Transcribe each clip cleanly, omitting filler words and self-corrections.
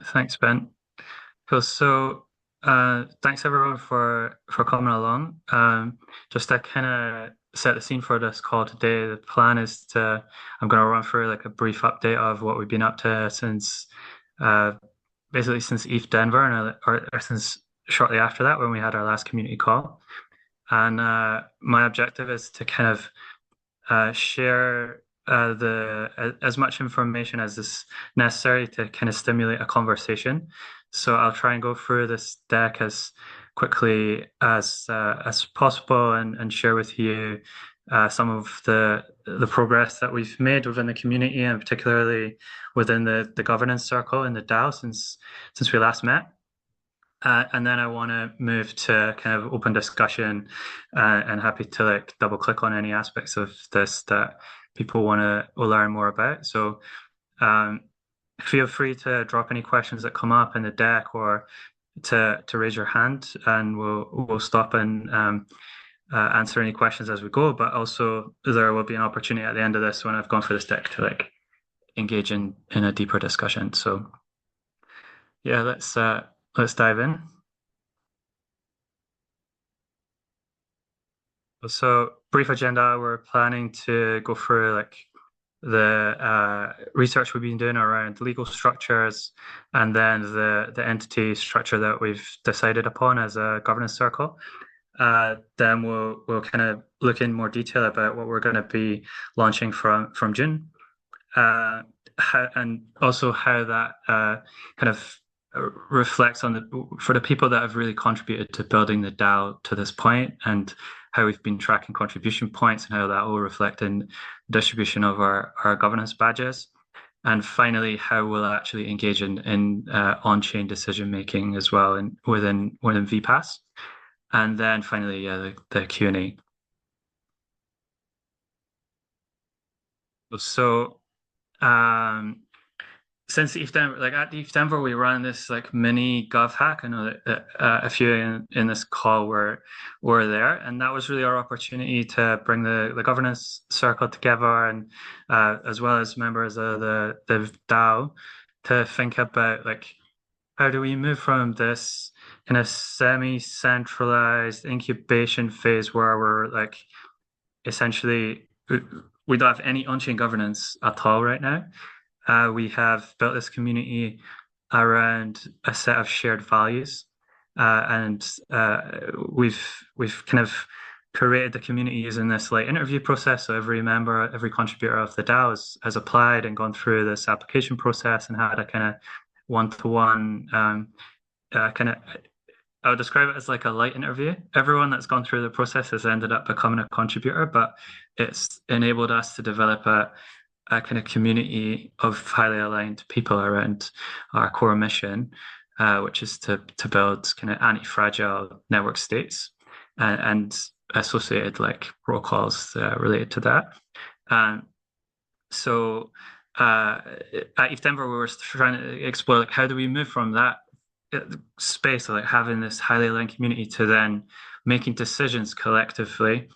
Thanks, Ben. Cool. So, thanks everyone for coming along. Just to kind of set the scene for this call today, the plan is I'm going to run through like a brief update of what we've been up to since, uh, basically since ETH Denver, and or since shortly after that when we had our last community call. And my objective is to kind of share as much information as is necessary to kind of stimulate a conversation. So I'll try and go through this deck as quickly as possible and share with you some of the progress that we've made within the community and particularly within the governance circle in the DAO since we last met. And then I want to move to kind of open discussion, and happy to like double click on any aspects of this that people want to learn more about. So um, feel free to drop any questions that come up in the deck or to raise your hand, and we'll stop and answer any questions as we go. But also there will be an opportunity at the end of this when I've gone through this deck to like engage in a deeper discussion. So yeah, let's dive in. So, brief agenda, we're planning to go through like the research we've been doing around legal structures and then the entity structure that we've decided upon as a governance circle. Then we'll kind of look in more detail about what we're going to be launching from June, and also how that kind of reflects on for the people that have really contributed to building the DAO to this point, and how we've been tracking contribution points and how that will reflect in distribution of our governance badges. And finally, how we'll actually engage in on-chain decision making as well within VPass. And then finally, yeah, the Q&A. So since ETH Denver, like at ETH Denver, we run this like mini gov hack. I know that a few in this call were there, and that was really our opportunity to bring the governance circle together, and as well as members of the DAO to think about like how do we move from this kind of semi-centralized incubation phase where we're like essentially we don't have any on-chain governance at all right now. We have built this community around a set of shared values, and we've kind of created the community using this like interview process. So every member, every contributor of the DAO has applied and gone through this application process and had a kind of one-to-one kind of. I would describe it as like a light interview. Everyone that's gone through the process has ended up becoming a contributor, but it's enabled us to develop a kind of community of highly aligned people around our core mission, which is to build kind of anti-fragile network states and associated like protocols related to that. So at ETH Denver, we were trying to explore like how do we move from that space of like having this highly aligned community to then making decisions collectively,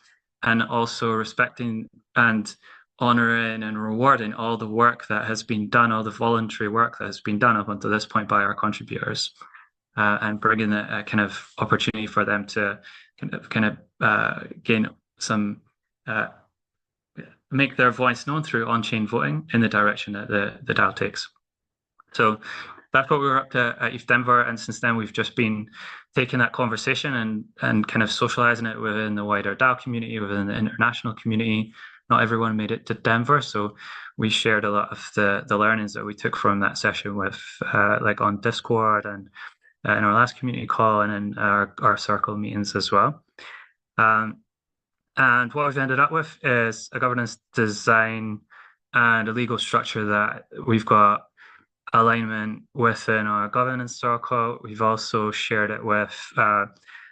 and also respecting and honoring and rewarding all the work that has been done, all the voluntary work that has been done up until this point by our contributors, and bringing a kind of opportunity for them to gain some make their voice known through on-chain voting in the direction that the DAO takes. So that's what we were up to at ETH Denver, and since then we've just been taking that conversation and kind of socializing it within the wider DAO community, within the international community. Not everyone made it to Denver, so we shared a lot of the learnings that we took from that session with like on Discord and in our last community call and in our circle meetings as well. And what we've ended up with is a governance design and a legal structure that we've got alignment within our governance circle. We've also shared it with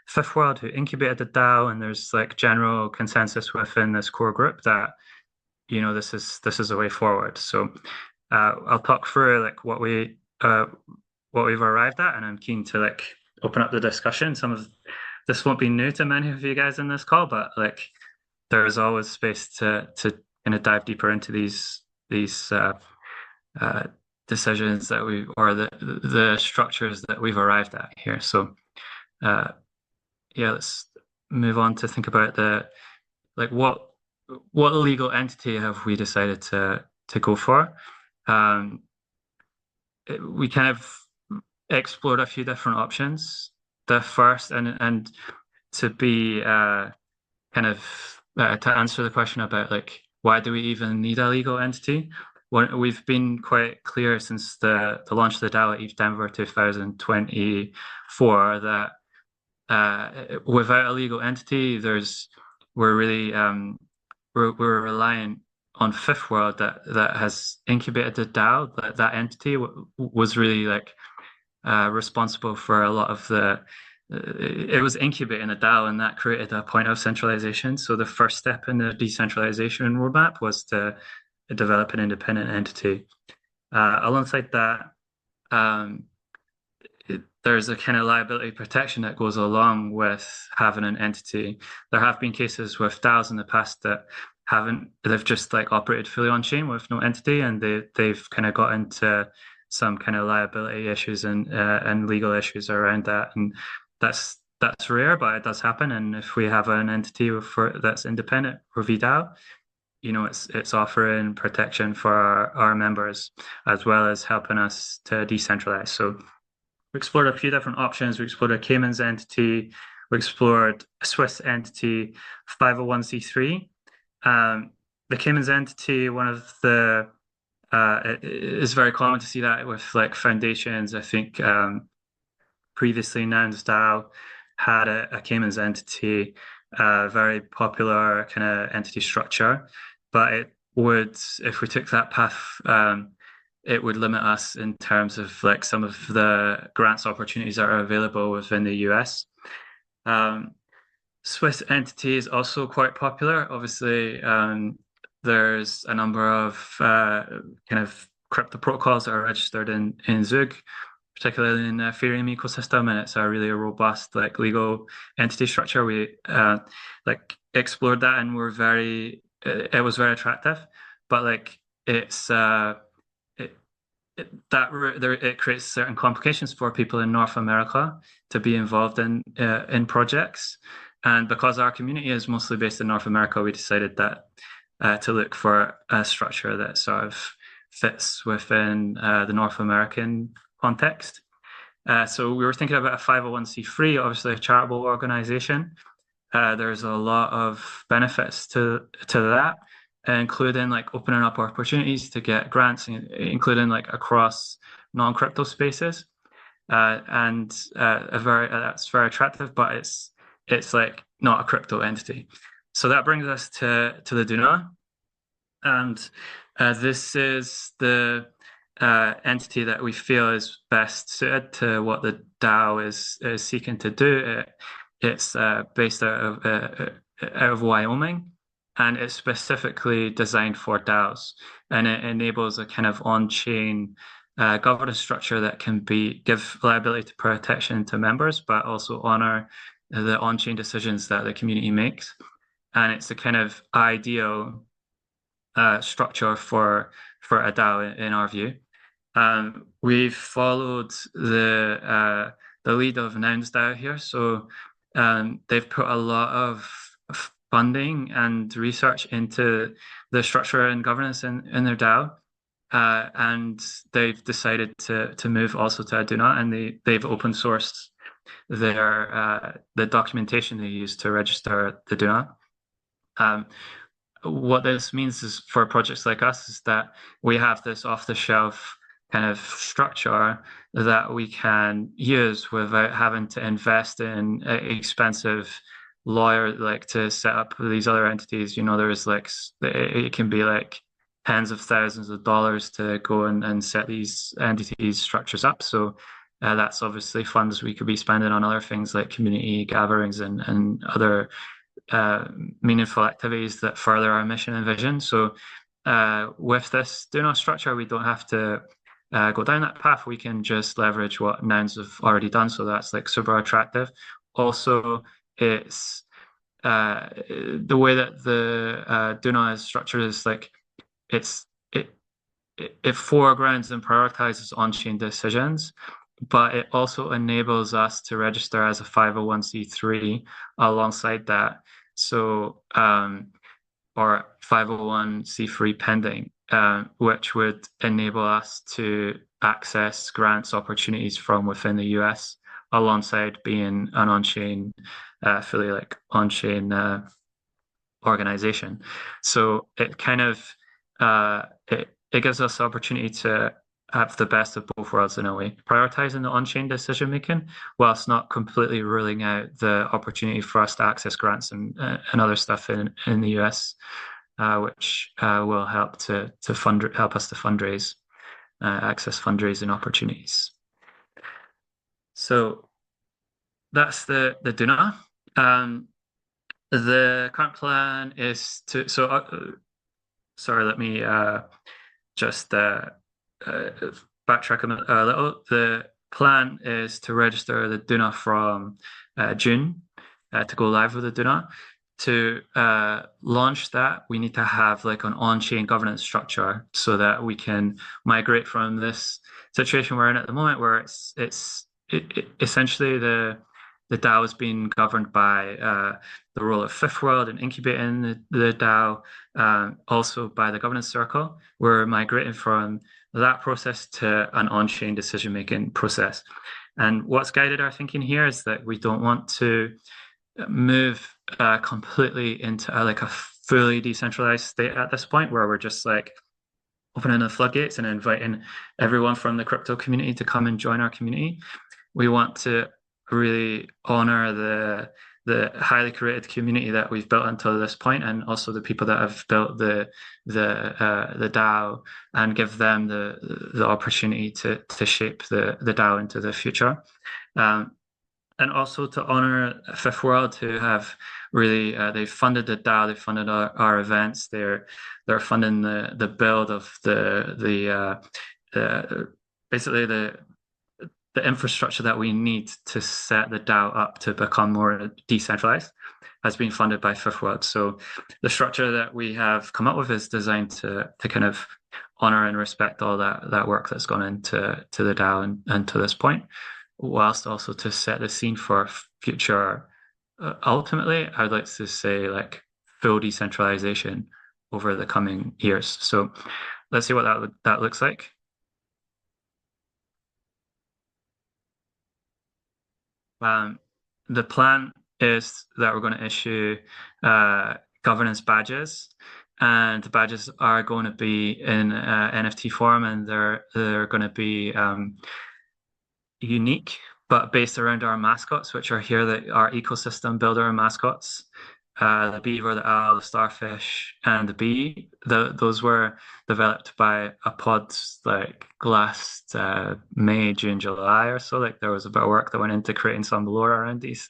Fifth World, who incubated the DAO, and there's like general consensus within this core group that this is a way forward. So I'll talk through like what we've arrived at, and I'm keen to like open up the discussion. Some of this won't be new to many of you guys in this call, but like there is always space to kind of dive deeper into these decisions that or the structures that we've arrived at here. So uh, yeah, let's move on to think about like what legal entity have we decided to go for? Um, we kind of explored a few different options. The first, and to be kind of to answer the question about like why do we even need a legal entity? We've been quite clear since the launch of the DAO at ETH Denver 2024 that without a legal entity, we're really we're reliant on Fifth World that has incubated the DAO. That entity was really like responsible for a lot of it was incubating a DAO, and that created a point of centralization. So the first step in the decentralization roadmap was to develop an independent entity. Alongside that, um, there's a kind of liability protection that goes along with having an entity. There have been cases with DAOs in the past that they've just like operated fully on chain with no entity, and they've kind of got into some kind of liability issues and legal issues around that. And that's rare, but it does happen. And if we have an entity that's independent for V DAO, it's offering protection for our members as well as helping us to decentralize. So we explored a few different options. We explored a Cayman's entity. We explored a Swiss entity, 501c3. The Cayman's entity, one of the it is very common to see that with like foundations. I think previously Nouns DAO had a Cayman's entity, very popular kind of entity structure, but if we took that path, it would limit us in terms of like some of the grants opportunities that are available within the US. Swiss entity is also quite popular. Obviously, there's a number of kind of crypto protocols that are registered in Zug, particularly in the Ethereum ecosystem, and it's a really robust like legal entity structure. We like explored that, and it was very attractive, but like it creates certain complications for people in North America to be involved in projects. And because our community is mostly based in North America, we decided that to look for a structure that sort of fits within the North American context. So we were thinking about a 501c3, obviously a charitable organization. There's a lot of benefits to that, including like opening up opportunities to get grants, including like across non-crypto spaces. And that's very attractive, but it's like not a crypto entity. So that brings us to the DUNA, and this is the entity that we feel is best suited to what the DAO is seeking to do. It's based out of Wyoming, and it's specifically designed for DAOs, and it enables a kind of on-chain governance structure that can give liability protection to members, but also honor the on-chain decisions that the community makes. And it's the kind of ideal structure for a DAO in our view. We've followed the lead of Nouns DAO here, so they've put a lot of funding and research into the structure and governance in their DAO, and they've decided to move also to a DUNA, and they've open sourced the documentation they use to register the DUNA. What this means is for projects like us is that we have this off-the-shelf kind of structure that we can use without having to invest in expensive lawyer like to set up these other entities. There's like it can be like tens of thousands of dollars to go and set these entities structures up. So that's obviously funds we could be spending on other things like community gatherings and other meaningful activities that further our mission and vision. So with this DUNA structure, we don't have to go down that path. We can just leverage what Nouns have already done. So that's like super attractive. Also, it's the way that the DUNA is structured is like it it foregrounds and prioritizes on-chain decisions, but it also enables us to register as a 501c3 alongside that. So, or 501c3 pending, which would enable us to access grants opportunities from within the US alongside being an on-chain, fully like on-chain organization. So it kind of it gives us the opportunity to have the best of both worlds in a way, prioritizing the on-chain decision making whilst not completely ruling out the opportunity for us to access grants and other stuff in the US, which will help help us to fundraise, access fundraising opportunities. So that's the DUNA. The current plan is to sorry, let me just backtrack a little. The plan is to register the DUNA from June to go live with the DUNA. To launch that, we need to have like an on-chain governance structure so that we can migrate from this situation we're in at the moment, where essentially the DAO is being governed by the role of Fifth World and incubating the DAO, also by the governance circle. We're migrating from that process to an on-chain decision-making process. And what's guided our thinking here is that we don't want to move completely into like a fully decentralized state at this point, where we're just like opening the floodgates and inviting everyone from the crypto community to come and join our community. We want to really honor the highly curated community that we've built until this point, and also the people that have built the DAO, and give them the opportunity to shape the DAO into the future. And also to honor Fifth World, who have really they've funded the DAO, they've funded our events, they're funding the build of basically the infrastructure that we need to set the DAO up to become more decentralized has been funded by Fifth World. So the structure that we have come up with is designed to kind of honor and respect all that work that's gone into the DAO and to this point, whilst also to set the scene for future, ultimately, I'd like to say like full decentralization over the coming years. So let's see what that looks like. The plan is that we're going to issue governance badges, and the badges are going to be in NFT form, and they're going to be unique, but based around our mascots, which are here, our ecosystem builder mascots. The beaver, the owl, the starfish, and the bee. Those were developed by a pod like last May, June, July or so. Like there was a bit of work that went into creating some lore around these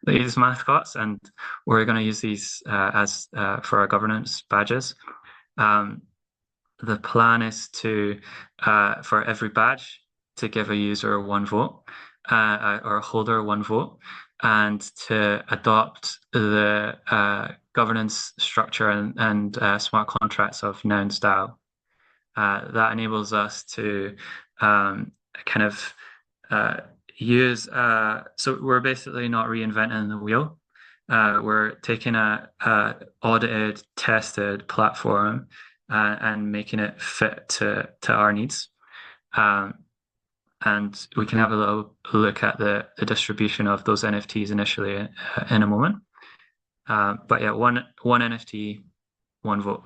mascots, and we're going to use these as for our governance badges. The plan is to for every badge to give a user one vote, or a holder one vote, and to adopt the governance structure and smart contracts of Nouns DAO. That enables us to kind of use, so we're basically not reinventing the wheel. We're taking a audited, tested platform and making it fit to our needs. And we can have a little look at the distribution of those NFTs initially in a moment. But yeah, one NFT, one vote.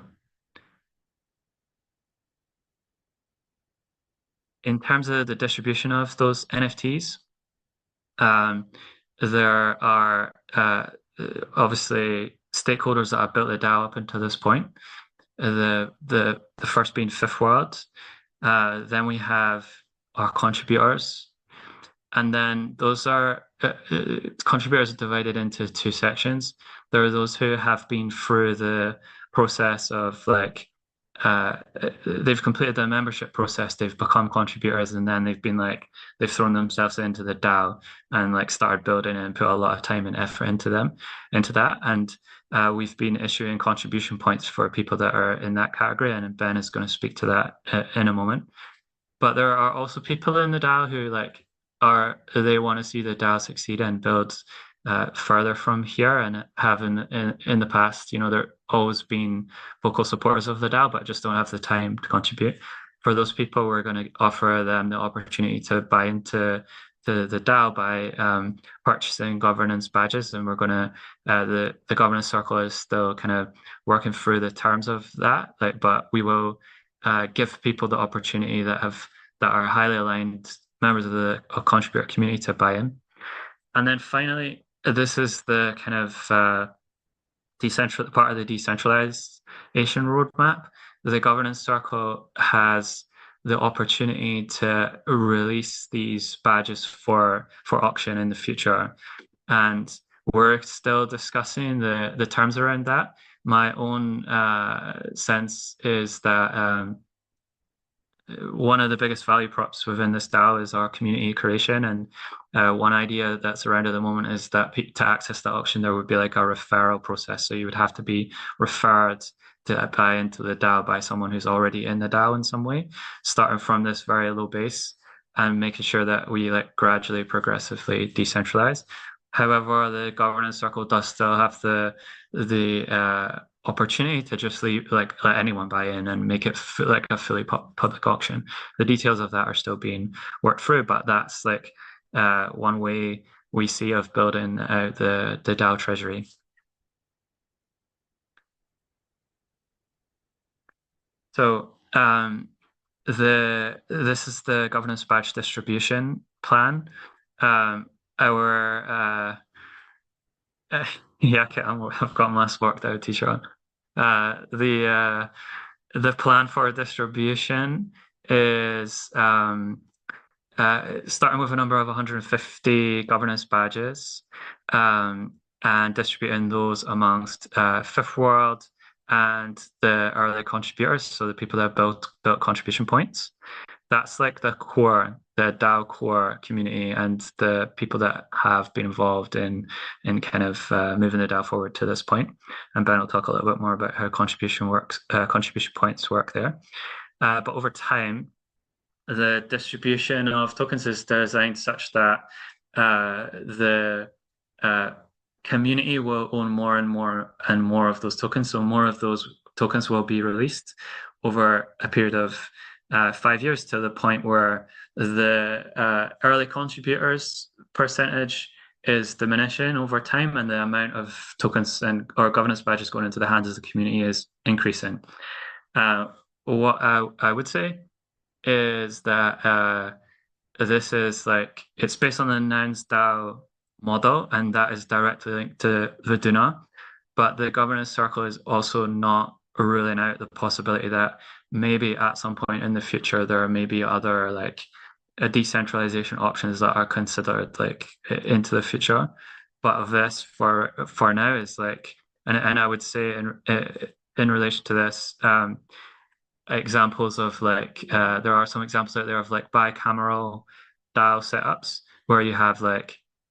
In terms of the distribution of those NFTs, there are obviously stakeholders that have built the DAO up until this point. The first being Fifth World. Then we have our contributors, and then those are contributors are divided into two sections. There are those who have been through the process of like they've completed the membership process, they've become contributors, and then they've thrown themselves into the DAO and like started building and put a lot of time and effort into that. And we've been issuing contribution points for people that are in that category, and Ben is going to speak to that in a moment. But there are also people in the DAO who they want to see the DAO succeed and build further from here, and have in the past, they're always been vocal supporters of the DAO, but just don't have the time to contribute. For those people, we're going to offer them the opportunity to buy into the DAO by purchasing governance badges, and we're going to the governance circle is still kind of working through the terms of that, but we will give people the opportunity that are highly aligned members of the contributor community to buy in. And then finally, this is the kind of part of the decentralization roadmap. The governance circle has the opportunity to release these badges for auction in the future, and we're still discussing the terms around that. My own sense is that one of the biggest value props within this DAO is our community creation. And one idea that's around at the moment is that to access the auction, there would be like a referral process. So you would have to be referred to buy into the DAO by someone who's already in the DAO in some way, starting from this very low base and making sure that we like gradually, progressively decentralize. However, the governance circle does still have the opportunity to just let anyone buy in and make it like a fully public auction. The details of that are still being worked through, but that's like one way we see of building out the DAO treasury. So this is the governance badge distribution plan. Yeah, okay, I've got my worked out t-shirt on. The plan for distribution is starting with a number of 150 governance badges, and distributing those amongst Fifth World and the early contributors, so the people that built contribution points. That's like the DAO core community, and the people that have been involved in kind of moving the DAO forward to this point. And Ben will talk a little bit more about how contribution points work there. But over time, the distribution of tokens is designed such that the community will own more and more of those tokens. So more of those tokens will be released over a period of 5 years, to the point where the early contributors percentage is diminishing over time, and the amount of tokens or governance badges going into the hands of the community is increasing. What I would say is that this is it's based on the Nans DAO model, and that is directly linked to the DUNA, but the governance circle is also not ruling out the possibility that maybe at some point in the future there may be other decentralization options that are considered into the future. But of this for now is and I would say in relation to this, examples of there are some examples out there of bicameral DAO setups where you have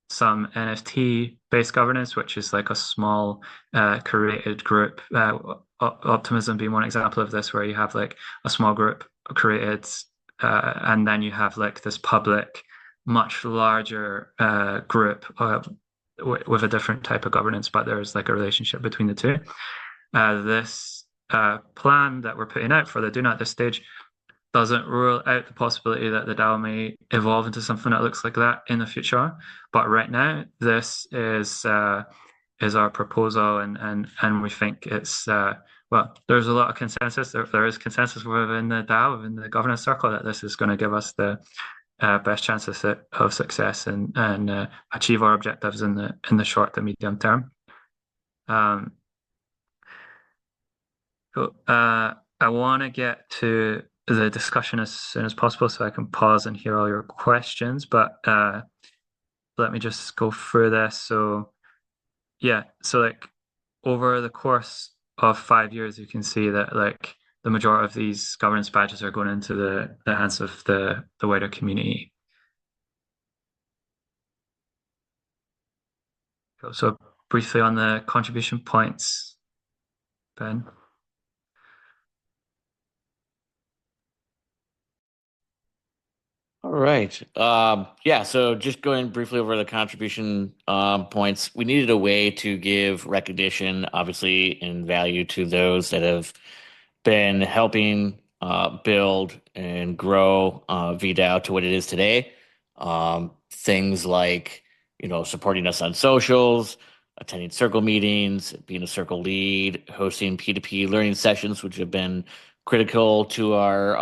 some NFT based governance, which is a small curated group. Optimism being one example of this, where you have a small group created, and then you have this public, much larger group with a different type of governance, but there's a relationship between the two. This plan that we're putting out for the DUNA at this stage doesn't rule out the possibility that the DAO may evolve into something that looks like that in the future. But right now, this is our proposal, and we think it's there's a lot of consensus. There is consensus within the DAO, within the governance circle, that this is going to give us the best chances of success and achieve our objectives in the short to medium term. Cool. I want to get to the discussion as soon as possible so I can pause and hear all your questions, but let me just go through this. So yeah, so over the course of 5 years, you can see that the majority of these governance badges are going into the hands of the wider community. So briefly on the contribution points, Ben. All right. Yeah, so just going briefly over the contribution points, we needed a way to give recognition, obviously, and value to those that have been helping build and grow V DAO to what it is today. Things like, supporting us on socials, attending circle meetings, being a circle lead, hosting P2P learning sessions, which have been critical to our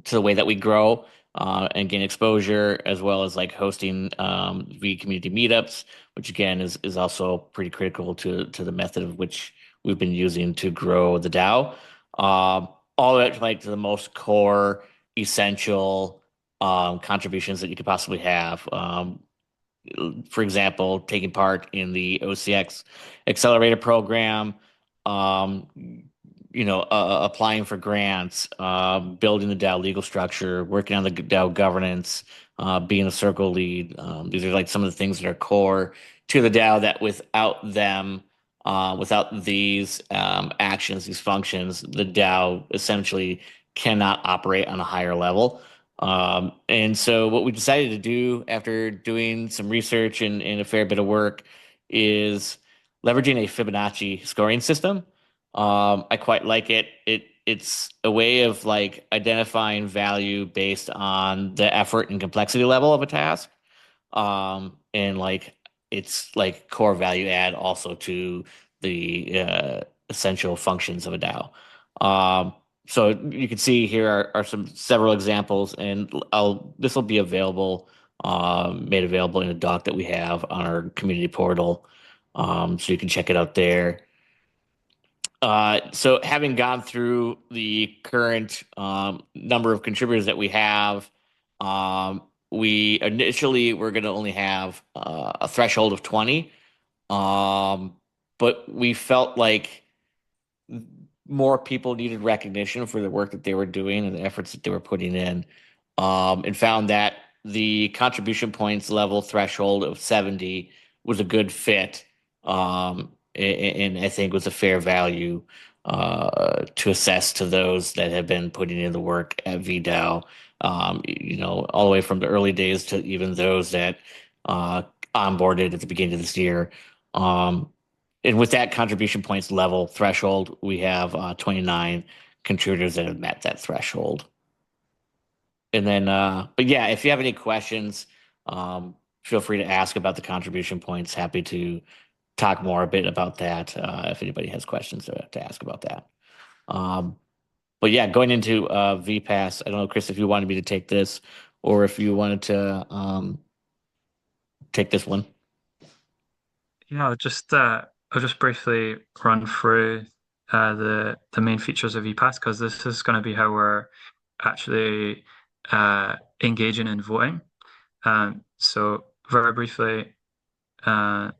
to the way that we grow and gain exposure, as well as like hosting V community meetups, which again is also pretty critical to the method of which we've been using to grow the DAO. All of it like to the most core, essential contributions that you could possibly have. For example, taking part in the OCX accelerator program, um, applying for grants, building the DAO legal structure, working on the DAO governance, being a circle lead. These are like some of the things that are core to the DAO that without them, without these actions, these functions, the DAO essentially cannot operate on a higher level. And so what we decided to do after doing some research and a fair bit of work is leveraging a Fibonacci scoring system. I quite like it. It's a way of like identifying value based on the effort and complexity level of a task. And like it's like core value add also to the essential functions of a DAO. So you can see here are some several examples, and this will be available, made available in a doc that we have on our community portal. So you can check it out there. So having gone through the current number of contributors that we have, we initially were going to only have a threshold of 20, but we felt like more people needed recognition for the work that they were doing and the efforts that they were putting in, and found that the contribution points level threshold of 70 was a good fit, and I think was a fair value to assess to those that have been putting in the work at VDAO, all the way from the early days to even those that uh, onboarded at the beginning of this year. And with that contribution points level threshold, we have 29 contributors that have met that threshold. And then, but yeah, if you have any questions, feel free to ask about the contribution points. Happy to talk more a bit about that if anybody has questions to ask about that. Um, but yeah, going into VPass, I don't know, Chris, if you wanted me to take this or if you wanted to take this one. Yeah, I'll just briefly run through the main features of ePass because this is going to be how we're actually engaging in voting. So very briefly, uh,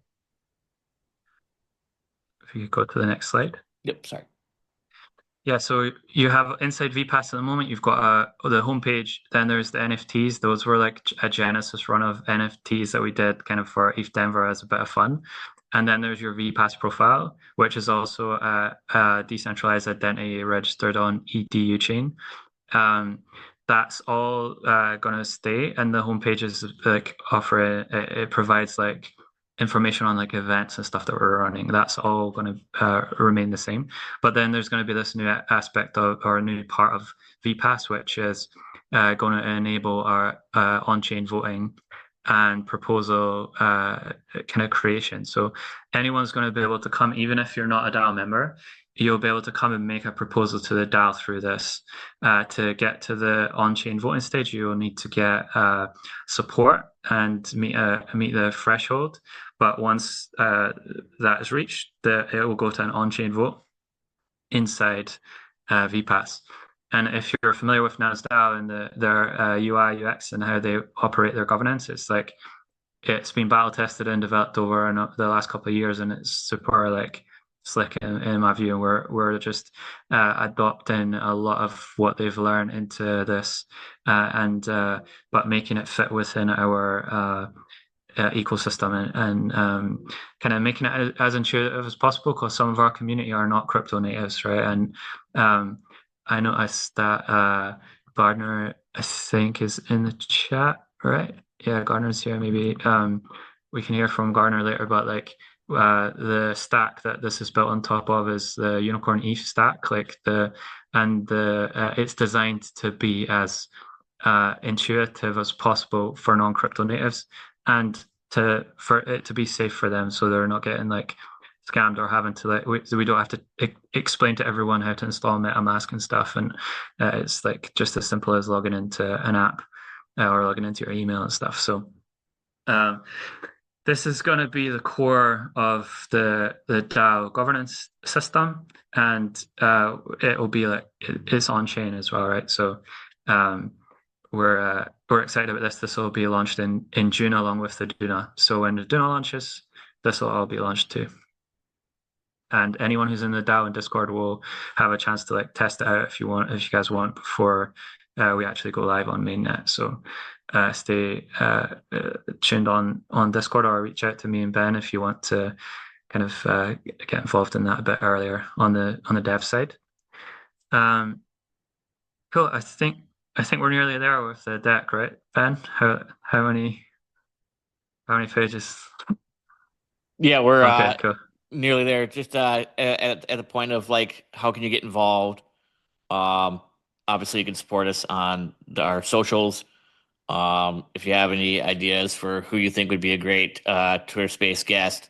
if you could go to the next slide. Yep, sorry. Yeah, so you have inside VPass at the moment, you've got the homepage, then there's the NFTs. Those were like a Genesis run of NFTs that we did kind of for ETH Denver as a bit of fun. And then there's your VPass profile, which is also a decentralized identity registered on EDU chain. Um, that's all going to stay, and the homepage is like it provides like information on like events and stuff that we're running. That's all going to remain the same. But then there's going to be this new aspect of or a new part of VPass, which is going to enable our on-chain voting and proposal kind of creation. So anyone's going to be able to come, even if you're not a DAO member, you'll be able to come and make a proposal to the DAO through this. To get to the on-chain voting stage, you will need to get support and meet the threshold. But once that is reached, it will go to an on-chain vote inside VPass. And if you're familiar with NasDAO and their UI, UX, and how they operate their governance, it's like it's been battle tested and developed over the last couple of years, and it's super like slick in my view. We're just adopting a lot of what they've learned into this, and but making it fit within our ecosystem and kind of making it as intuitive as possible because some of our community are not crypto natives, right? And um, I noticed that Gardner, I think, is in the chat, right? Yeah, Gardner's here. Maybe we can hear from Gardner later, but like the stack that this is built on top of is the Unicorn ETH stack, like the it's designed to be as intuitive as possible for non-crypto natives and to for it to be safe for them so they're not getting like scammed or having to like we don't have to explain to everyone how to install MetaMask and stuff and it's like just as simple as logging into an app or logging into your email and stuff. So um, this is going to be the core of the DAO governance system, and it will be like it's on chain as well, right? So um, we're excited about this. This will be launched in June along with the Duna. So when the Duna launches, this will all be launched too. And anyone who's in the DAO and Discord will have a chance to like test it out if you want, if you guys want, before we actually go live on mainnet. So stay tuned on Discord or reach out to me and Ben if you want to kind of get involved in that a bit earlier on the dev side. Cool. I think we're nearly there with the deck, right, Ben? How many pages? Yeah, we're Okay, cool. nearly there. Just at the point of like, how can you get involved? Um, Obviously, you can support us on our socials. If you have any ideas for who you think would be a great Twitter Space guest,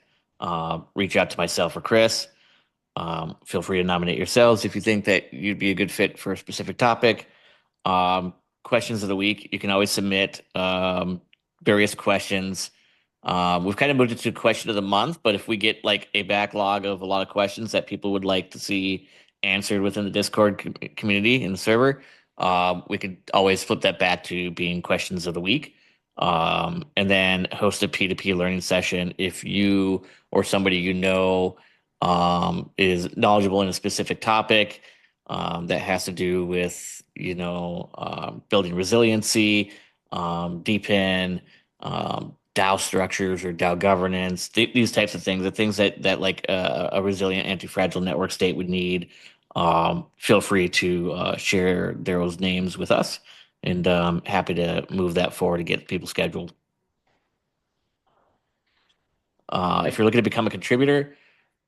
reach out to myself or Chris. Feel free to nominate yourselves if you think that you'd be a good fit for a specific topic. Um, Questions of the week, you can always submit various questions. We've kind of moved it to question of the month, but if we get like a backlog of a lot of questions that people would like to see answered within the Discord community in the server, we could always flip that back to being questions of the week. And then host a P2P learning session if you or somebody you know is knowledgeable in a specific topic that has to do with, building resiliency, deepen, DAO structures or DAO governance, these types of things, the things that like a resilient anti-fragile network state would need. Feel free to share those names with us, and happy to move that forward to get people scheduled. If you're looking to become a contributor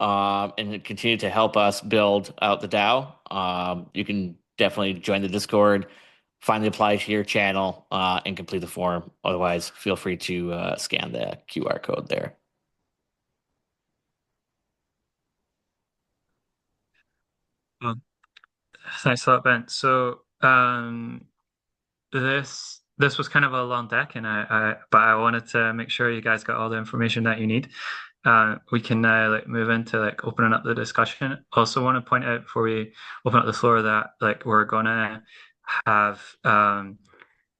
and continue to help us build out the DAO, you can definitely join the Discord, find the apply here channel, and complete the form. Otherwise, feel free to scan the QR code there. Well, thanks a lot, Ben. So this was kind of a long deck, and but I wanted to make sure you guys got all the information that you need. We can now like move into like opening up the discussion. Also, want to point out before we open up the floor that like have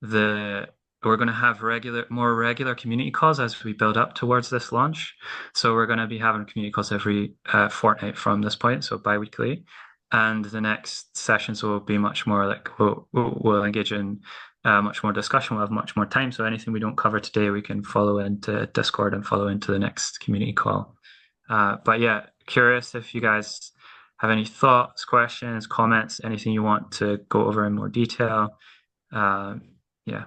the we're going to have more regular community calls as we build up towards this launch. So we're going to be having community calls every fortnight from this point, so bi-weekly. And the next sessions will be much more like we'll engage in much more discussion. We'll have much more time. So anything we don't cover today, we can follow into Discord and follow into the next community call. But yeah, curious if you guys have any thoughts, questions, comments, anything you want to go over in more detail. Yeah.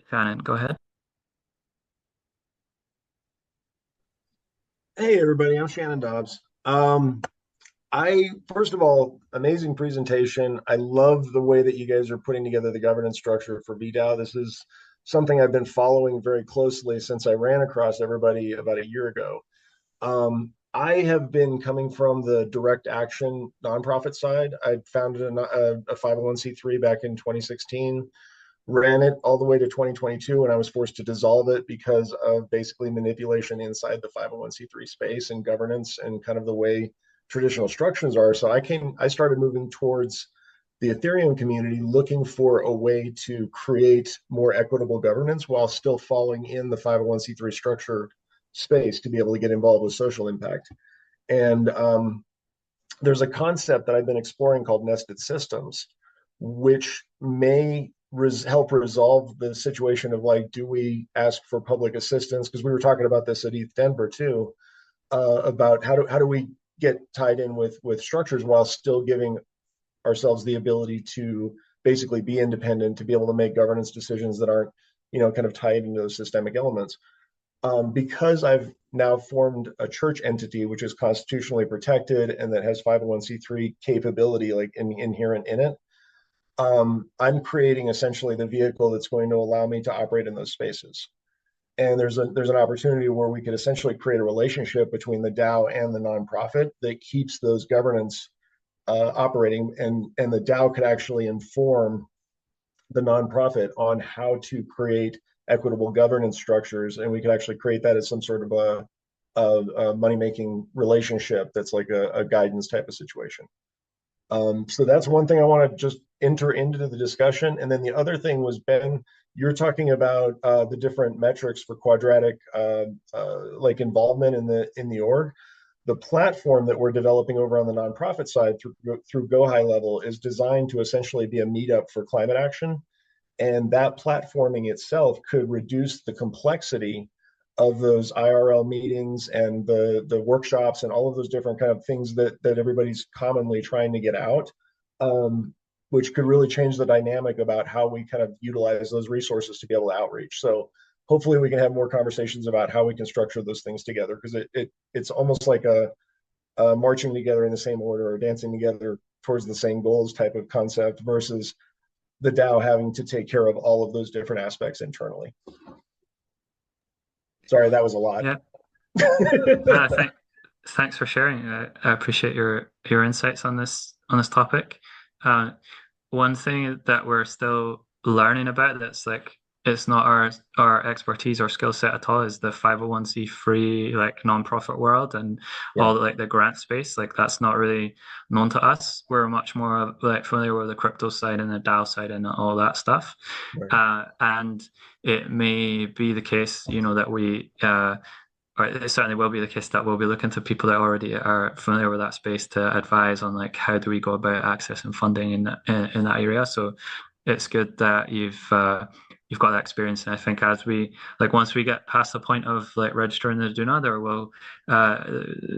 Shannon, go ahead. Hey everybody, I'm Shannon Dobbs. I first of all, amazing presentation. I love the way that you guys are putting together the governance structure for V DAO. This is something I've been following very closely since I ran across everybody about a year ago. I have been coming from the direct action nonprofit side. I founded a 501c3 back in 2016, ran it all the way to 2022, and I was forced to dissolve it because of basically manipulation inside the 501c3 space and governance and kind of the way traditional structures are. So I started moving towards the Ethereum community, looking for a way to create more equitable governance while still falling in the 501c3 structure space to be able to get involved with social impact. And there's a concept that I've been exploring called nested systems, which may help resolve the situation of like, do we ask for public assistance? Because we were talking about this at ETH Denver too, about how do we get tied in with structures while still giving ourselves the ability to basically be independent, to be able to make governance decisions that aren't, kind of tied into those systemic elements. Because I've now formed a church entity which is constitutionally protected and that has 501c3 capability like inherent in it, I'm creating essentially the vehicle that's going to allow me to operate in those spaces. And there's an opportunity where we could essentially create a relationship between the DAO and the nonprofit that keeps those governance operating, and the DAO could actually inform the nonprofit on how to create equitable governance structures, and we could actually create that as some sort of a money-making relationship that's like a guidance type of situation. So that's one thing I want to just enter into the discussion. And then the other thing was, Ben, you're talking about the different metrics for quadratic like involvement in the org. The platform that we're developing over on the nonprofit side through Go High Level is designed to essentially be a meetup for climate action. And that platforming itself could reduce the complexity of those IRL meetings and the workshops and all of those different kind of things that everybody's commonly trying to get out, which could really change the dynamic about how we kind of utilize those resources to be able to outreach. So hopefully we can have more conversations about how we can structure those things together, because it's almost like a marching together in the same order or dancing together towards the same goals type of concept versus the DAO having to take care of all of those different aspects internally. Sorry, that was a lot. Yeah. Thanks for sharing. I appreciate your insights on this topic. One thing that we're still learning about that's like it's not our expertise or skill set at all is the 501c3 like nonprofit world and all like the grant space. Like that's not really known to us. We're much more like familiar with the crypto side and the DAO side and all that stuff. Right. And it may be the case, that we or it certainly will be the case that we'll be looking to people that already are familiar with that space to advise on like how do we go about accessing funding in that area. So it's good that you've got that experience, and I think as we once we get past the point of like registering the DUNA,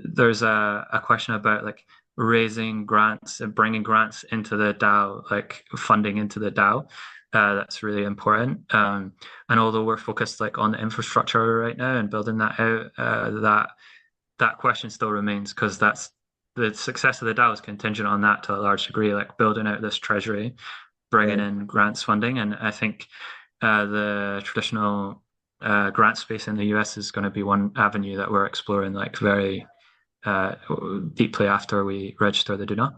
there's a question about like raising grants and bringing grants into the DAO, like funding into the DAO. That's really important. And although we're focused like on the infrastructure right now and building that out, that question still remains, because that's the success of the DAO is contingent on that to a large degree, like building out this treasury, bringing in grants funding. And I think the traditional grant space in the US is going to be one avenue that we're exploring like very deeply after we register the DUNA.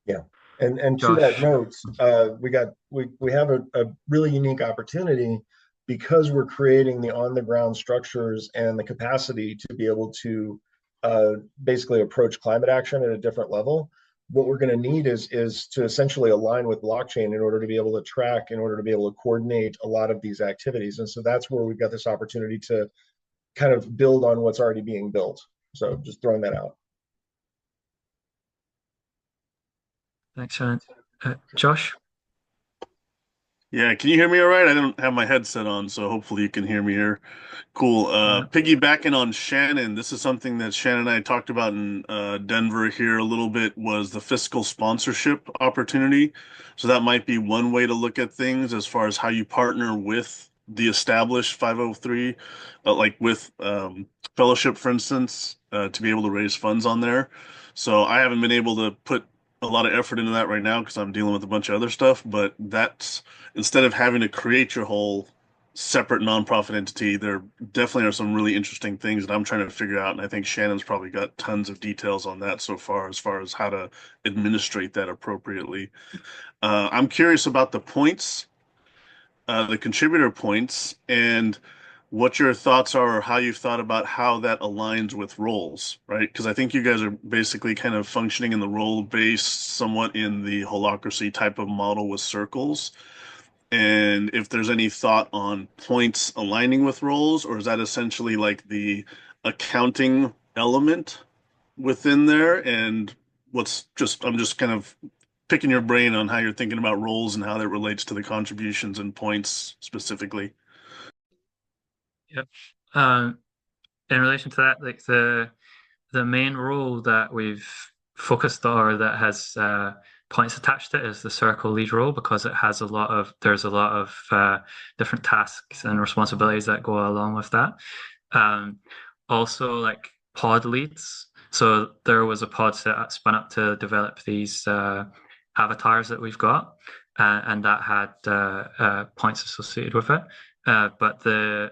Yeah. And to Josh. that note, we have a really unique opportunity because we're creating the on the ground structures and the capacity to be able to basically approach climate action at a different level. What we're going to need is to essentially align with blockchain in order to be able to track, in order to be able to coordinate a lot of these activities. And so that's where we've got this opportunity to kind of build on what's already being built. So just throwing that out. Thanks, Shannon. Josh? Yeah, can you hear me all right? I don't have my headset on, so hopefully you can hear me here. Cool. Yeah. Piggybacking on Shannon, this is something that Shannon and I talked about in Denver here a little bit, was the fiscal sponsorship opportunity. So that might be one way to look at things as far as how you partner with the established 503, like with Fellowship, for instance, to be able to raise funds on there. So I haven't been able to put a lot of effort into that right now because I'm dealing with a bunch of other stuff, but that's instead of having to create your whole separate nonprofit entity, there definitely are some really interesting things that I'm trying to figure out. And I think Shannon's probably got tons of details on that so far as how to administrate that appropriately. I'm curious about the points, the contributor points, and what your thoughts are or how you've thought about how that aligns with roles, right? Because I think you guys are basically kind of functioning in the role based somewhat in the holacracy type of model with circles. And if there's any thought on points aligning with roles, or is that essentially like the accounting element within there, and I'm just kind of picking your brain on how you're thinking about roles and how that relates to the contributions and points specifically. Yep. In relation to that, like the main role that we've focused on or that has points attached to it is the circle lead role, because there's a lot of different tasks and responsibilities that go along with that. Also, like pod leads. So there was a pod spun up to develop these avatars that we've got, and that had points associated with it. But the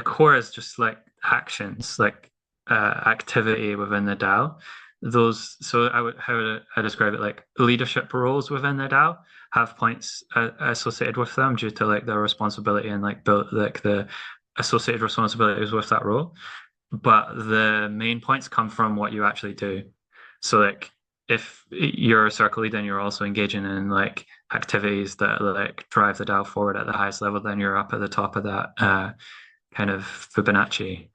core is just like actions, like activity within the DAO. How would I describe it? Like leadership roles within the DAO have points associated with them due to like their responsibility and like the associated responsibilities with that role. But the main points come from what you actually do. So like if you're a circle lead and you're also engaging in like activities that like drive the DAO forward at the highest level, then you're up at the top of that kind of Fibonacci.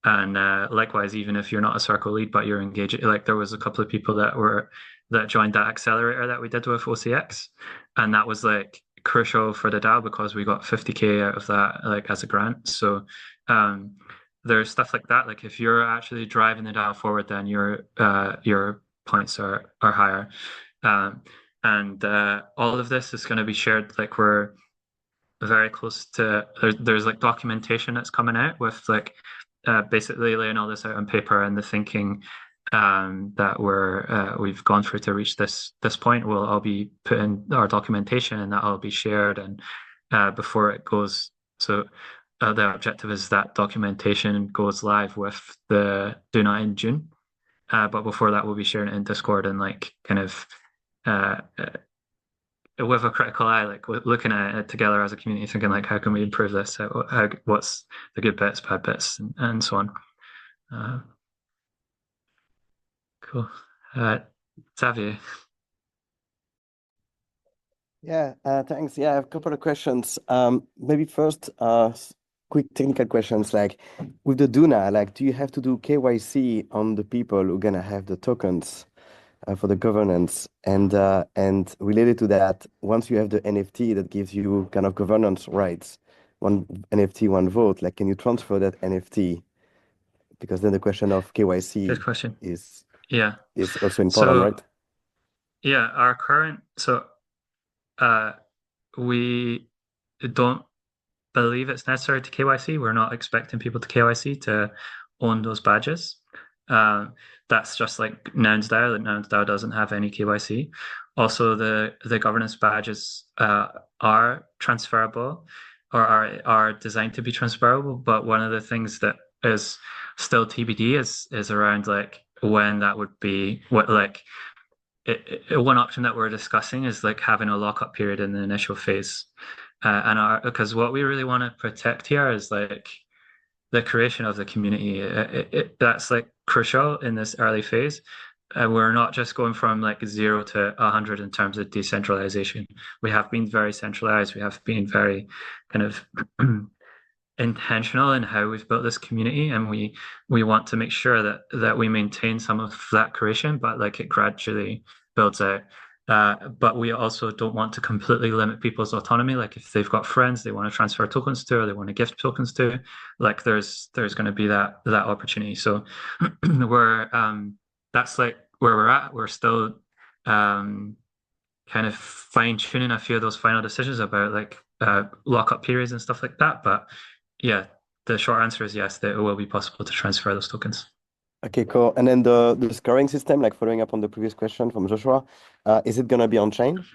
And likewise, even if you're not a circle lead, but you're engaging, like there was a couple of people that joined that accelerator that we did with OCX, and that was like crucial for the DAO because we got 50K out of that like as a grant. So there's stuff like that. Like if you're actually driving the DAO forward, then your points are higher. And all of this is going to be shared. Like we're very close to there's like documentation that's coming out with like basically laying all this out on paper, and the thinking that we've gone through to reach this point will all be put in our documentation, and that'll be shared and before it goes. So the objective is that documentation goes live with the DUNA in June, but before that we'll be sharing it in Discord and like kind of with a critical eye, like looking at it together as a community, thinking like, how can we improve this? What's the good bits, bad bits, and so on. Cool. Xavier. Yeah, thanks. Yeah, I have a couple of questions. Maybe first, quick technical questions. Like with the DUNA, like, do you have to do KYC on the people who are gonna have the tokens for the governance? And related to that, once you have the NFT that gives you kind of governance rights, one NFT, one vote, like, can you transfer that NFT? Because then the question of KYC Good question. is Yeah. is also important, right? Yeah, we don't believe it's necessary to KYC. We're not expecting people to KYC to own those badges. That's just like Nouns DAO. That Nouns DAO doesn't have any KYC. Also, the governance badges are transferable or are designed to be transferable. But one of the things that is still TBD is around like when that would be. What like one option that we're discussing is like having a lockup period in the initial phase, because what we really want to protect here is like the creation of the community. That's like crucial in this early phase. We're not just going from like 0 to 100 in terms of decentralization. We have been very centralized. We have been very kind of intentional in how we've built this community, and we want to make sure that we maintain some of that creation, but like it gradually builds out. But we also don't want to completely limit people's autonomy. Like if they've got friends they want to transfer tokens to, or they want to gift tokens to, like there's going to be that opportunity. So we're that's like where we're at. We're still kind of fine tuning a few of those final decisions about like lockup periods and stuff like that. But yeah, the short answer is yes, that it will be possible to transfer those tokens. Okay, cool. And then the scoring system, like following up on the previous question from Joshua, is it gonna be on chain?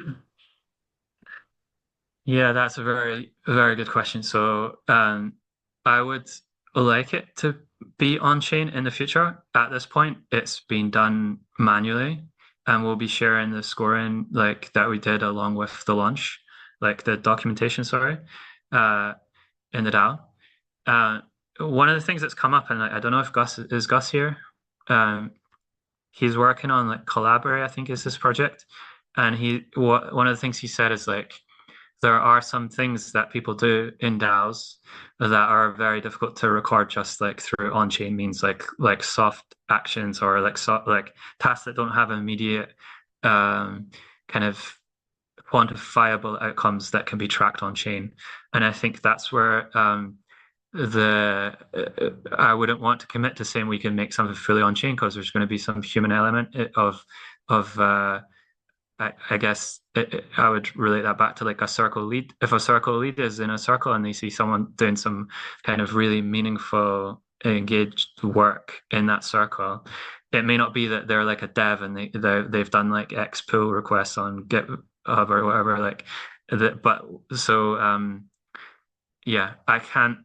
Yeah, that's a very, very good question. So I would like it to be on chain in the future. At this point, it's been done manually, and we'll be sharing the scoring like that we did along with the launch, like the documentation, sorry, in the DAO. One of the things that's come up, and I don't know if Gus here. He's working on like Collaborate, I think is his project, and one of the things he said is like there are some things that people do in DAOs that are very difficult to record just like through on-chain means, like soft actions or like tasks that don't have immediate kind of quantifiable outcomes that can be tracked on chain. And I think that's where the I wouldn't want to commit to saying we can make something fully on chain because there's going to be some human element of I guess I would relate that back to like a circle lead. If a circle lead is in a circle and they see someone doing some kind of really meaningful, engaged work in that circle, it may not be that they're like a dev and they've done like X pull requests on GitHub or whatever. Like that, but so yeah, I can't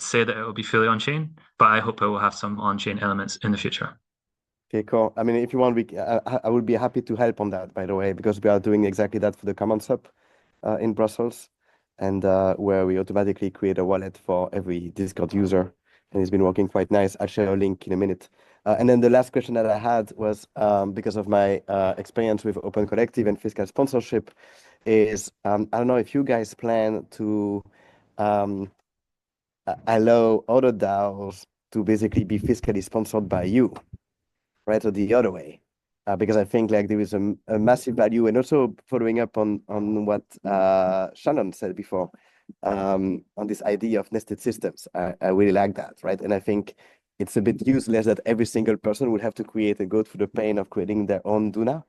say that it will be fully on chain, but I hope it will have some on chain elements in the future. Okay, cool. I mean, if you want, I would be happy to help on that, by the way, because we are doing exactly that for the Commons Hub in Brussels, and where we automatically create a wallet for every Discord user, and it's been working quite nice. I'll share a link in a minute. And then the last question that I had was because of my experience with Open Collective and fiscal sponsorship, is I don't know if you guys plan to allow other DAOs to basically be fiscally sponsored by you, right, or the other way, because I think like there is a massive value, and also following up on what Shannon said before, on this idea of nested systems. I really like that, right? And I think it's a bit useless that every single person will have to create and go through the pain of creating their own DUNA.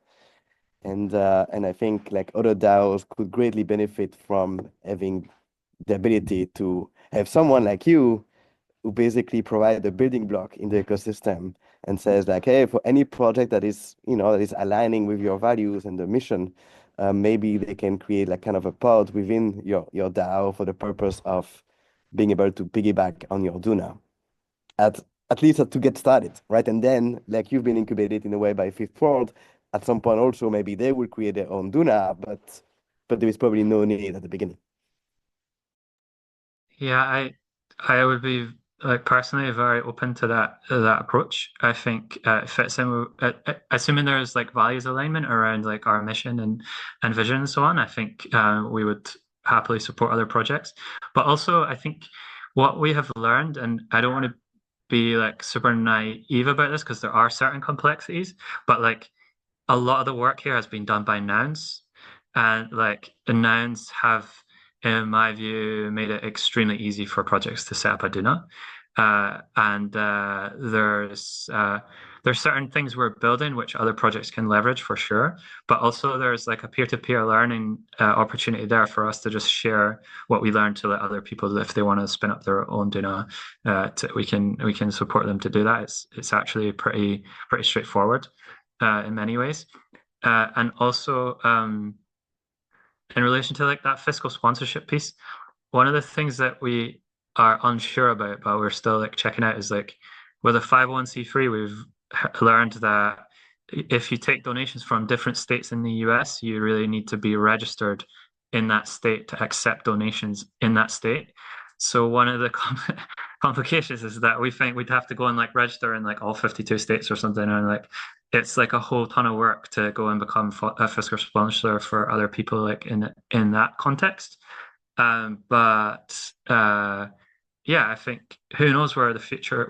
And I think like other DAOs could greatly benefit from having the ability to have someone like you who basically provide the building block in the ecosystem and says like, hey, for any project that is, that is aligning with your values and the mission, maybe they can create like kind of a pod within your DAO for the purpose of being able to piggyback on your DUNA at least to get started, right? And then like you've been incubated in a way by Fifth World, at some point also maybe they will create their own DUNA, but there is probably no need at the beginning. Yeah, I would be like personally very open to that approach. I think it fits in with, assuming there's like values alignment around like our mission and vision and so on. I think we would happily support other projects. But also, I think what we have learned, and I don't want to be like super naive about this because there are certain complexities, but like a lot of the work here has been done by nouns, and like the nouns have, in my view, made it extremely easy for projects to set up a DUNA. And there's certain things we're building which other projects can leverage for sure, but also there's like a peer-to-peer learning opportunity there for us to just share what we learn to let other people, if they want to spin up their own DUNA, we can support them to do that. It's actually pretty straightforward in many ways. And also in relation to like that fiscal sponsorship piece, one of the things that we are unsure about, but we're still like checking out, is like with a 501c3, we've learned that if you take donations from different states in the US, you really need to be registered in that state to accept donations in that state. So one of the complications is that we think we'd have to go and like register in like all 52 states or something, and like it's like a whole ton of work to go and become a fiscal sponsor for other people like in that context. But yeah, I think who knows what the future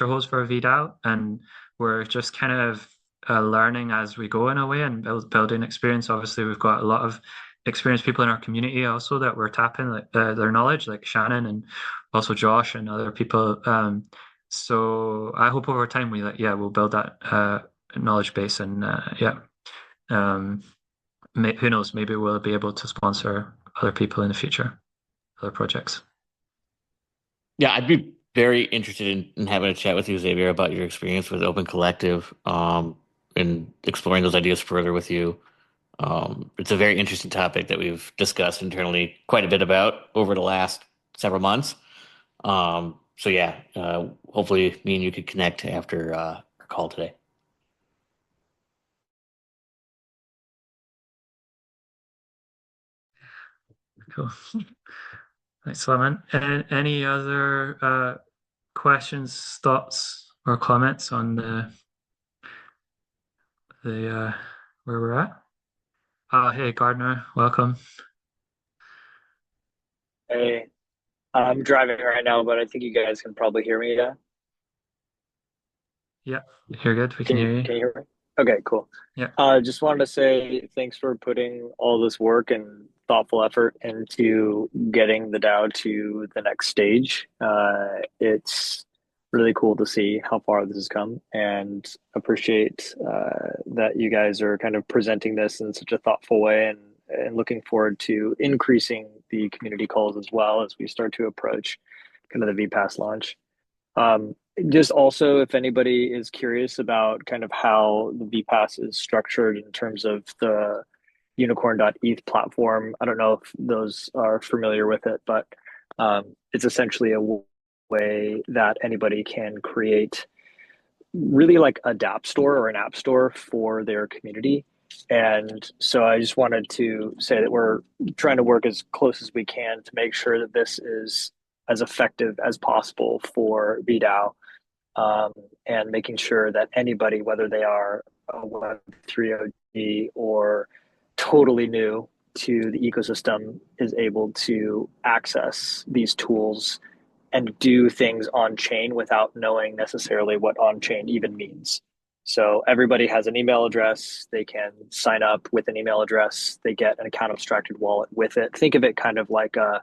holds for VDAO, and we're just kind of learning as we go in a way and building experience. Obviously, we've got a lot of experienced people in our community also that we're tapping like their knowledge, like Shannon and also Josh and other people. So I hope over time we'll build that knowledge base, and who knows, maybe we'll be able to sponsor other people in the future, other projects. Yeah, I'd be very interested in having a chat with you, Xavier, about your experience with Open Collective, and exploring those ideas further with you. It's a very interesting topic that we've discussed internally quite a bit about over the last several months. So yeah, hopefully me and you could connect after our call today. Cool. Thanks, Lemon. Any other questions, thoughts, or comments on the where we're at? Hey, Gardner, welcome. Hey, I'm driving right now, but I think you guys can probably hear me. Yeah. Yeah, you're good. We can hear you. Can you hear me? Okay, cool. Yeah. Just wanted to say thanks for putting all this work and thoughtful effort into getting the DAO to the next stage. It's really cool to see how far this has come, and appreciate that you guys are kind of presenting this in such a thoughtful way, and looking forward to increasing the community calls as well as we start to approach kind of the VPass launch. Um, just also, if anybody is curious about kind of how the VPass is structured in terms of the unicorn.eth platform, I don't know if those are familiar with it, but it's essentially a way that anybody can create really like a DApp store or an app store for their community. And so I just wanted to say that we're trying to work as close as we can to make sure that this is as effective as possible for V DAO, um, and making sure that anybody, whether they are a Web3 OG or totally new to the ecosystem, is able to access these tools and do things on chain without knowing necessarily what on chain even means. So everybody has an email address. They can sign up with an email address. They get an account abstracted wallet with it. Think of it kind of like a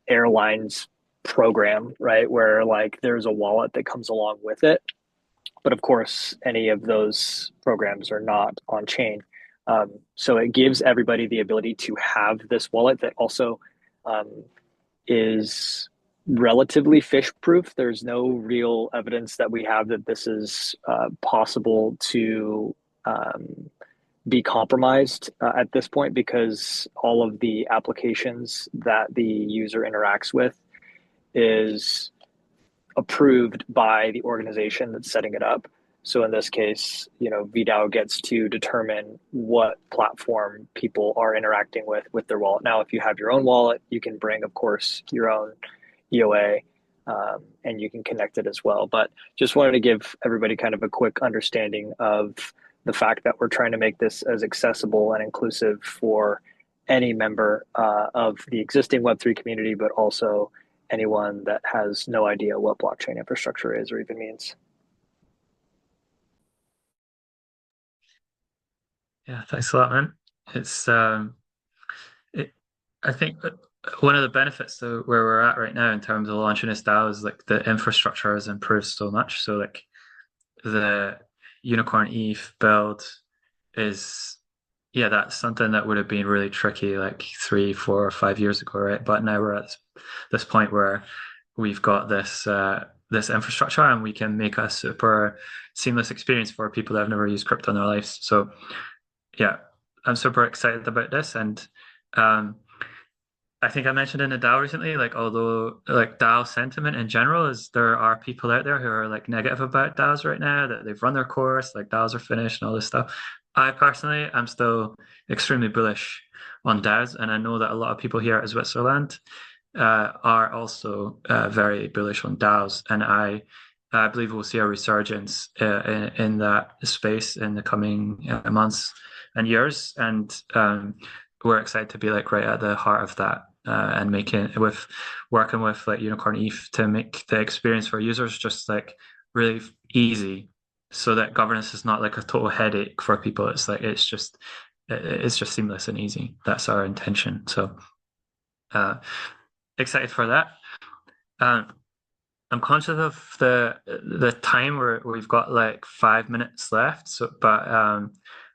airlines program, right? Where like there's a wallet that comes along with it. But of course, any of those programs are not on chain. So it gives everybody the ability to have this wallet that also um, is relatively fish proof. There's no real evidence that we have that this is possible to be compromised at this point, because all of the applications that the user interacts with is approved by the organization that's setting it up. So in this case, VDAO gets to determine what platform people are interacting with their wallet. Now, if you have your own wallet, you can bring, of course, your own EOA, and you can connect it as well. But just wanted to give everybody kind of a quick understanding of the fact that we're trying to make this as accessible and inclusive for any member of the existing Web3 community, but also anyone that has no idea what blockchain infrastructure is or even means. Yeah, thanks a lot, man. It's I think one of the benefits to where we're at right now in terms of launching this DAO is like the infrastructure has improved so much. So like the Unicorn ETH build is, yeah, that's something that would have been really tricky like 3, 4, or 5 years ago, right? But now we're at this point where we've got this infrastructure and we can make a super seamless experience for people that have never used crypto in their lives. So yeah, I'm super excited about this. And I think I mentioned in the DAO recently, like although like DAO sentiment in general is there are people out there who are like negative about DAOs right now, that they've run their course, like DAOs are finished and all this stuff. I personally am still extremely bullish on DAOs, and I know that a lot of people here at Switzerland are also very bullish on DAOs, and I believe we'll see a resurgence in that space in the coming months and years, and we're excited to be like right at the heart of that, and working with like Unicorn ETH to make the experience for users just like really easy, so that governance is not like a total headache for people. It's like it's just seamless and easy. That's our intention. So excited for that. I'm conscious of the time where we've got like 5 minutes left. So, but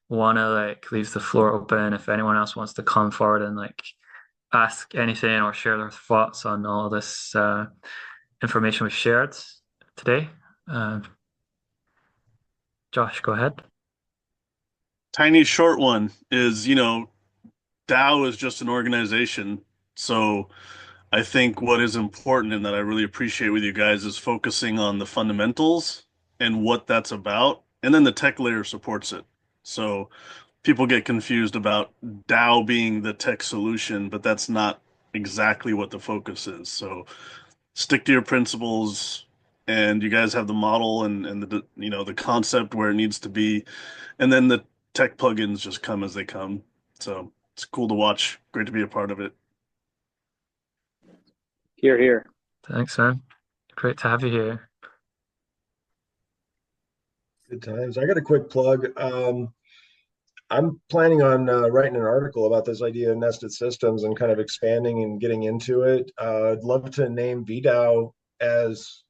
want to like leave the floor open if anyone else wants to come forward and like ask anything or share their thoughts on all this information we've shared today. Josh, go ahead. Tiny short one is, DAO is just an organization. So I think what is important and that I really appreciate with you guys is focusing on the fundamentals and what that's about. And then the tech layer supports it. So people get confused about DAO being the tech solution, but that's not exactly what the focus is. So stick to your principles, and you guys have the model and the concept where it needs to be, and then the tech plugins just come as they come. So it's cool to watch. Great to be a part of it. Here, here. Thanks, man. Great to have you here. Good times. I got a quick plug. I'm planning on writing an article about this idea of nested systems and kind of expanding and getting into it. I'd love to name VDAO as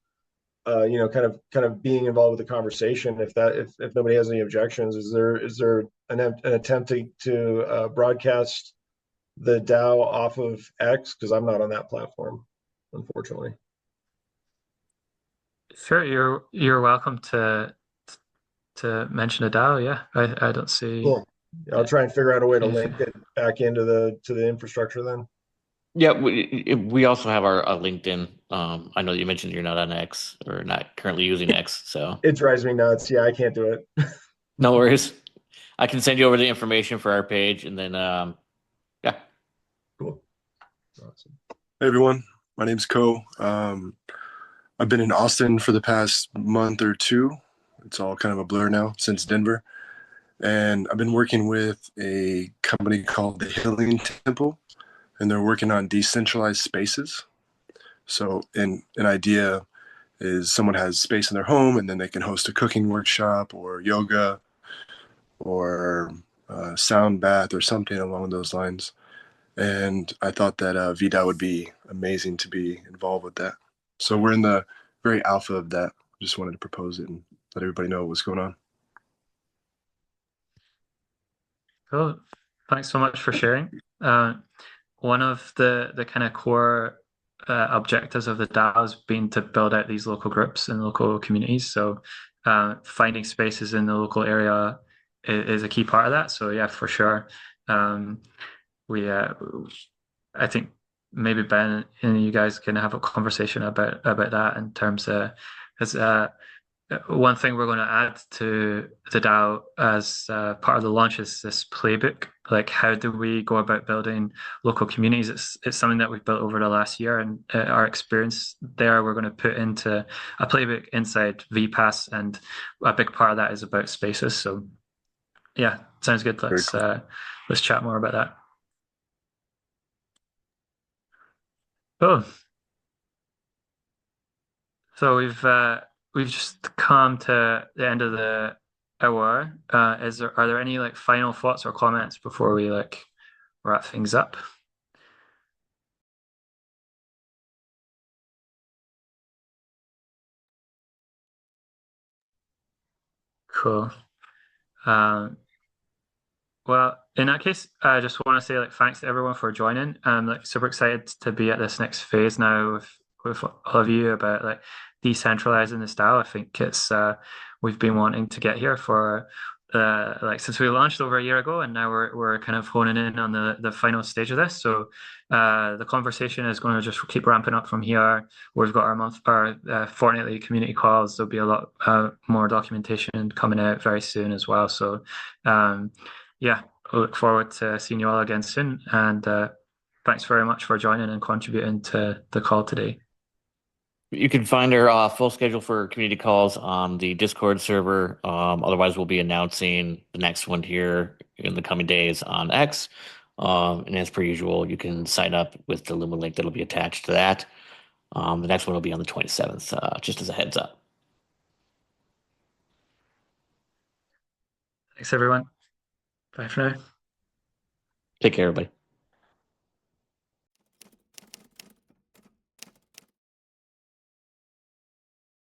kind of being involved with the conversation. If nobody has any objections, is there an attempt to broadcast the DAO off of X? Because I'm not on that platform, unfortunately. Sure, you're welcome to mention a DAO. Yeah, I don't see. Cool. I'll try and figure out a way to link it back into the infrastructure then. Yeah, we also have our LinkedIn. I know you mentioned you're not on X or not currently using X, so It drives me nuts. Yeah, I can't do it. no worries. I can send you over the information for our page, and then yeah. Cool. Awesome. Hey everyone, my name's Ko. I've been in Austin for the past month or two. It's all kind of a blur now since Denver. And I've been working with a company called the Healing Temple, and they're working on decentralized spaces. So an idea is someone has space in their home and then they can host a cooking workshop or yoga or sound bath or something along those lines. And I thought that VDAO would be amazing to be involved with that. So we're in the very alpha of that. Just wanted to propose it and let everybody know what's going on. Cool. Thanks so much for sharing. One of the kind of core objectives of the DAO has been to build out these local groups and local communities. So finding spaces in the local area is a key part of that. So yeah, for sure. I think maybe Ben and you guys can have a conversation about that in terms of as one thing we're going to add to the DAO as part of the launch is this playbook. Like, how do we go about building local communities? It's something that we've built over the last year, and our experience there, we're going to put into a playbook inside VPass, and a big part of that is about spaces. So, yeah, sounds good. Let's chat more about that. Oh, so we've just come to the end of the hour. Are there any like final thoughts or comments before we like wrap things up? Cool. Um, well, in that case, I just want to say like thanks to everyone for joining. I'm like super excited to be at this next phase now with all of you about like decentralizing this DAO. I think it's we've been wanting to get here for like since we launched over a year ago, and now we're kind of honing in on the final stage of this. So the conversation is going to just keep ramping up from here. We've got our fortnightly community calls. There'll be a lot more documentation coming out very soon as well. So yeah, I look forward to seeing you all again soon. And thanks very much for joining and contributing to the call today. You can find our full schedule for community calls on the Discord server. Otherwise, we'll be announcing the next one here in the coming days on X. And as per usual, you can sign up with the Luma link that'll be attached to that. The next one will be on the 27th, just as a heads up. Thanks, everyone. Bye for now. Take care, everybody.